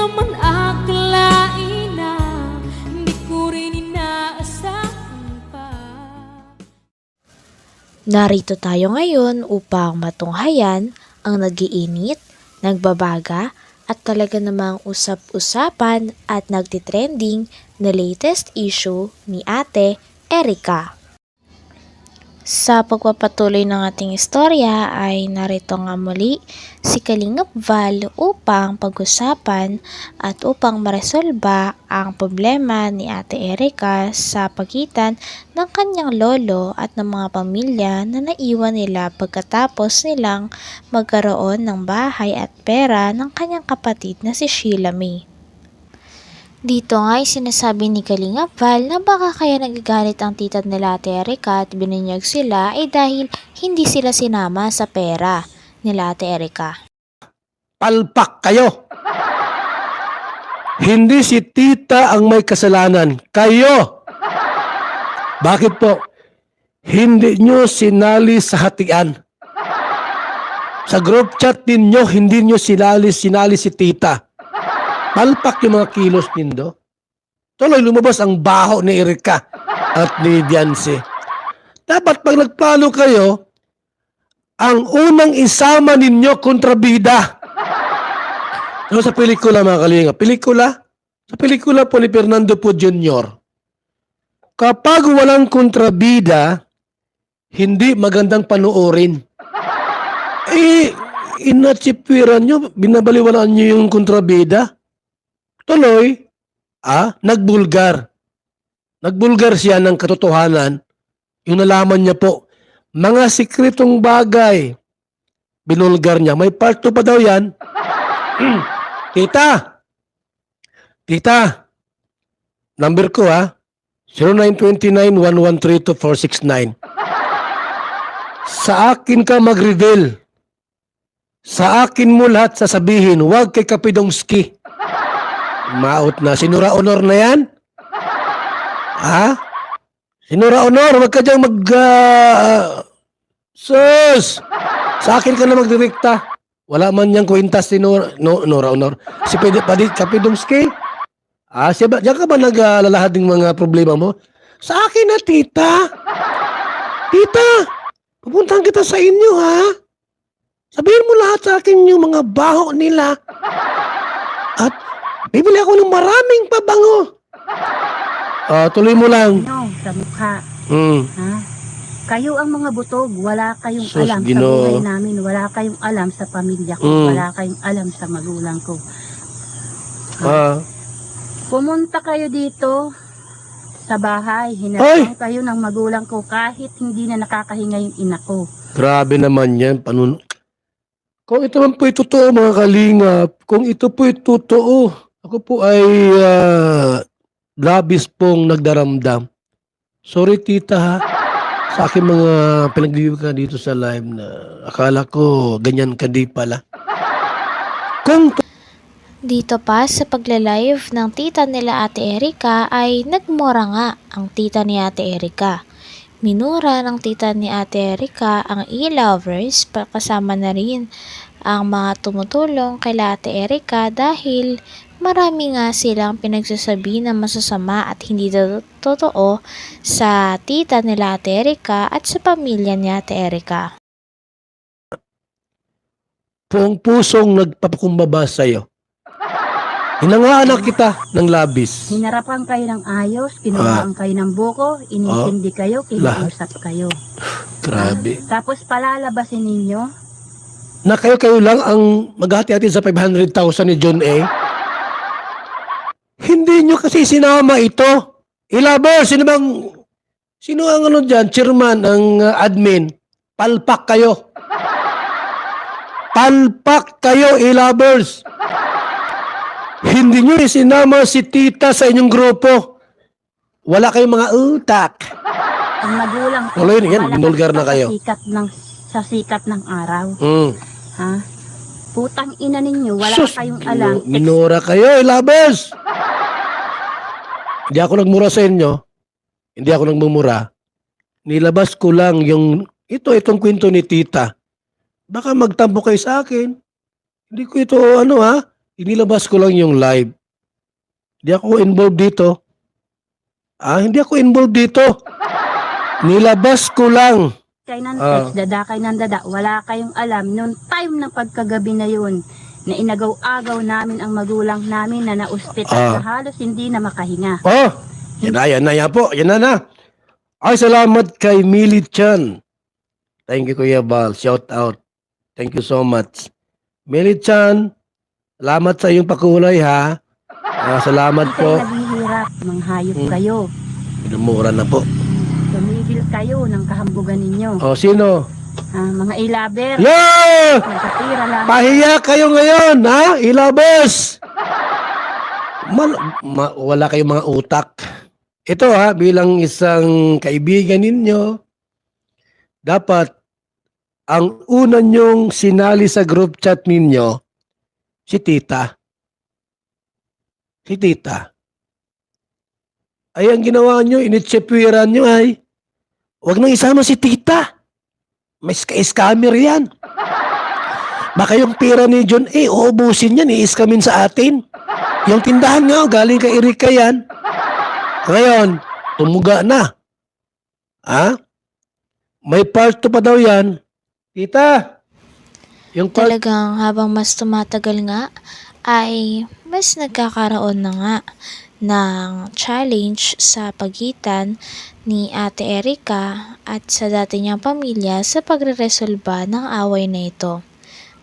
naman akalain na di ko rin inaasahan pa. Narito tayo ngayon upang matunghayan ang nagiinit, nagbabaga at talaga namang usap-usapan at nagtitrending na latest issue ni Ate Erica. Sa pagpapatuloy ng ating istorya ay narito nga muli si Kalingap Val upang pag-usapan at upang maresolba ang problema ni Ate Erica sa pagitan ng kanyang lolo at ng mga pamilya na naiwan nila pagkatapos nilang magkaroon ng bahay at pera ng kanyang kapatid na si Sheila May. Dito nga ay sinasabi ni Kalingap Val na baka kaya nagagalit ang tita nila Ate Erica at bininyag sila ay dahil hindi sila sinama sa pera nila Ate Erica. Palpak kayo! Hindi si tita ang may kasalanan. Kayo! Bakit po? Hindi nyo sinali sa hatian. Sa group chat ninyo, hindi nyo sinali si tita. Palpak yung mga kilos nindo. Tuloy lumabas ang baho ni Erica at ni Dianse. Dapat pag nagplano kayo, ang unang isama ninyo kontrabida. So, sa pelikula mga kalinga, sa pelikula po ni Fernando Po Jr., kapag walang kontrabida, hindi magandang panuorin. Inatsipiran nyo, binabaliwalaan nyo yung kontrabida. Tuloy, nagbulgar. Nagbulgar siya ng katotohanan. Yung nalaman niya po, mga sikretong bagay, binulgar niya. May part 2 pa daw yan. Tita, number ko 0929-113-2469. Sa akin ka mag-reveal. Sa akin mo lahat sasabihin, huwag kay Kapidongski. Maot na. Sinura honor na yan? Sinura honor. Huwag ka dyan sus! Sa akin ka na magdirekta. Wala man niyang kwintas si Nora honor. Si Kapidongski? Diyan ka ba naglalahad ng mga problema mo? Sa akin na, tita. Tita, pupuntahan kita sa inyo, Sabihin mo lahat sa akin yung mga baho nila. At bibili ako ng maraming pabango. Tuloy mo lang. Sa mukha. Ha? Kayo ang mga butog, wala kayong Sus, alam Ginoo. sa buhay namin, wala kayong alam sa pamilya ko, wala kayong alam sa magulang ko. Pumunta kayo dito sa bahay, hinarang kayo ng magulang ko kahit hindi na nakakahinga yung ina ko. Grabe naman yan. Kung ito man po'y totoo mga kalingap, kung ito po'y totoo, ako po ay labis pong nagdaramdam. Sorry tita sa aking mga pinagbibig ka dito sa live na akala ko ganyan ka di pala. Dito pa sa pagla-live ng tita nila Ate Erica ay nagmura nga ang tita ni Ate Erica. Minura ng tita ni Ate Erica ang e-lovers kasama na rin ang mga tumutulong kay Ate Erica dahil marami nga silang pinagsasabi na masasama at hindi totoo sa tita nila Ate Erica at sa pamilya ni Ate Erica. Buong pusong nagpapakumbaba sa'yo. Hinangaan kita ng labis. Hinarapan kayo ng ayos, kinuhaan kayo ng buko, inintindi kayo, kinausap kayo. Grabe. Tapos palalabasin ninyo, Na kayo lang ang maghati-hati sa 500,000 ni John A. Hindi nyo kasi sinama ito. Ilaber, sino ang dyan? Chairman, ang admin. Palpak kayo. Palpak kayo, ilabers. Hindi nyo isinama si tita sa inyong grupo. Wala kayong mga utak. ang magulang ko, Wala yun, yan, binulgar na kayo. Sa sikat ng araw. Ha? Putang ina ninyo, wala Sus, kayong alam. Minura kayo, ilabers. Hindi ako nagmura sa inyo. Hindi ako nagmumura. Nilabas ko lang itong kwento ni tita. Baka magtampo kayo sa akin. Hindi ko ito, Inilabas ko lang yung live. Hindi ako involved dito. Hindi ako involved dito. Nilabas ko lang. Kay ng text, dada kay ng dada, wala kayong alam noon time ng pagkagabi na yun na inagaw-agaw namin ang magulang namin na na-ospital na halos hindi na makahinga. Yan na. Ay, salamat kay Millie Chan. Thank you, Kuya Bal. Shout out. Thank you so much. Millie Chan, salamat sa iyong pakulay, ha. Salamat Hindi po. kayo naghihirap, manghayop kayo. Pinumura na po. Tumigil kayo ng kahambugan ninyo. Sino? Mga ilaber, Yeah! nagkatira lang. Pahiya kayo ngayon, ha? Ilabas! Wala kayong mga utak. Ito, ha, bilang isang kaibigan ninyo, dapat ang una nyong sinali sa group chat ninyo, si Tita. Si Tita. Ay, ang ginawa nyo, initsepwiran nyo ay, huwag nang isama si Tita. May scammer yan. Baka yung pera ni John uubusin yan, i-scamin sa atin. Yung tindahan nga, galing kay Erika yan. Ngayon, tumuga na. May part 2 pa daw yan. Tita, yung part... Talagang habang mas tumatagal nga, ay mas nagkakaroon na nga ng challenge sa pagitan ni Ate Erika at sa dati niyang pamilya sa pagreresolba ng away na ito.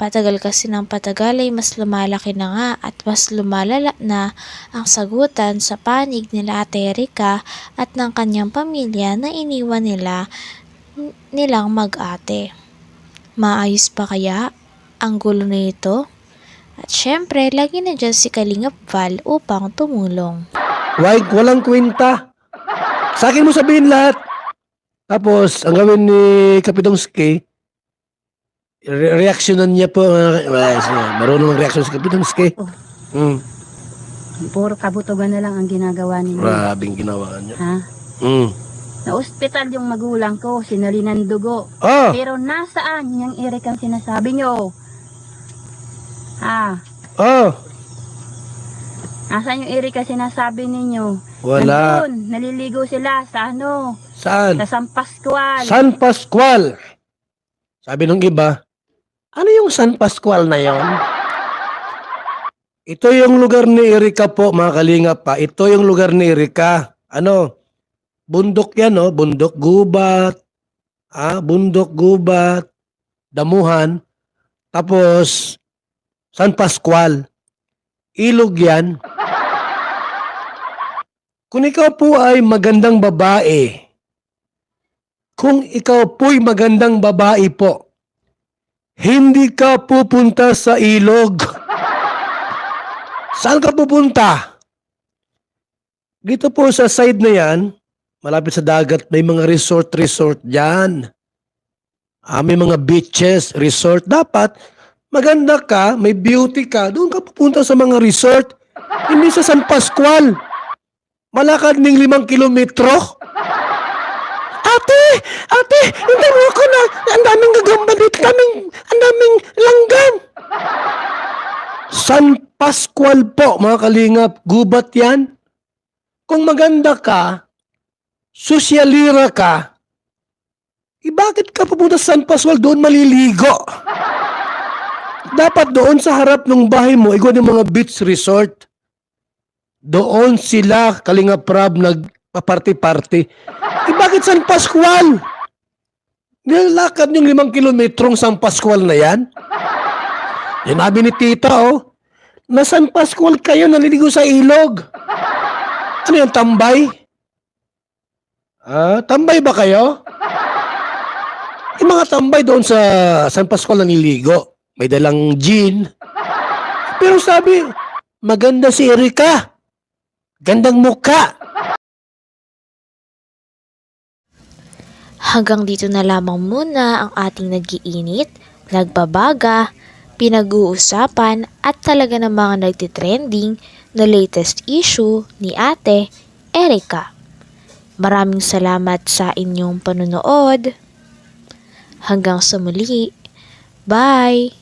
Patagal kasi ng patagal ay mas lumalaki na nga at mas lumalala na ang sagutan sa panig nila Ate Erika at ng kanyang pamilya na iniwan nilang mag-ate. Maayos pa kaya ang gulo na ito? At syempre, lagi na dyan si Kalingap Val upang tumulong. Walang kwenta. Sa akin mo sabihin lahat. Tapos, ang gawin ni Kapitongski, reaksyonan niya po. Marunong mag-reaksyon si Kapitongski. Puro kabutugan na lang ang ginagawa ninyo. Grabing ginawa niya. Na-ospital yung magulang ko, sinali ng dugo. Pero nasaan yung Eric ang sinasabi nyo? Nasaan yung Eric ang sinasabi ninyo? Wala. Nandun, naliligo sila sa ano? Saan? Sa San Pascual. San Pascual. Sabi nung iba, ano yung San Pascual na yon? Ito yung lugar ni Erika po, mga kalingap pa. Ito yung lugar ni Erika. Bundok yan, bundok gubat. Bundok gubat. Damuhan. Tapos, San Pascual. Ilog yan. Kung ikaw po ay magandang babae, hindi ka pupunta sa ilog. Saan ka pupunta? Dito po sa side na yan, malapit sa dagat, may mga resort dyan. May mga beaches, resort. Dapat, maganda ka, may beauty ka, doon ka pupunta sa mga resort. Hindi sa San Pascual. Malakad ng 5 kilometro. Ate, hindi mo ako na, ang daming gagamba dito, ang daming langgam. San Pascual po, mga kalingap, gubat yan. Kung maganda ka, sosyalira ka, bakit ka pupunta sa San Pascual, doon maliligo? Dapat doon sa harap ng bahay mo, ikaw ng mga beach resort. Doon sila, Kalingap Rab, nagpa-party-party. Bakit San Pascual? Nilakad yung 5 kilometrong San Pascual na yan. Yan sabi ni Tita, na San Pascual kayo naliligo sa ilog. Ano yung tambay? Tambay ba kayo? Yung mga tambay doon sa San Pascual naliligo. May dalang gin. Pero sabi, maganda si Erika. Gandang mukha. Hanggang dito na lamang muna ang ating nag-iinit, nagbabaga, pinag-uusapan at talaga namang nagtitrending na latest issue ni Ate Erika. Maraming salamat sa inyong panunood. Hanggang sa muli. Bye!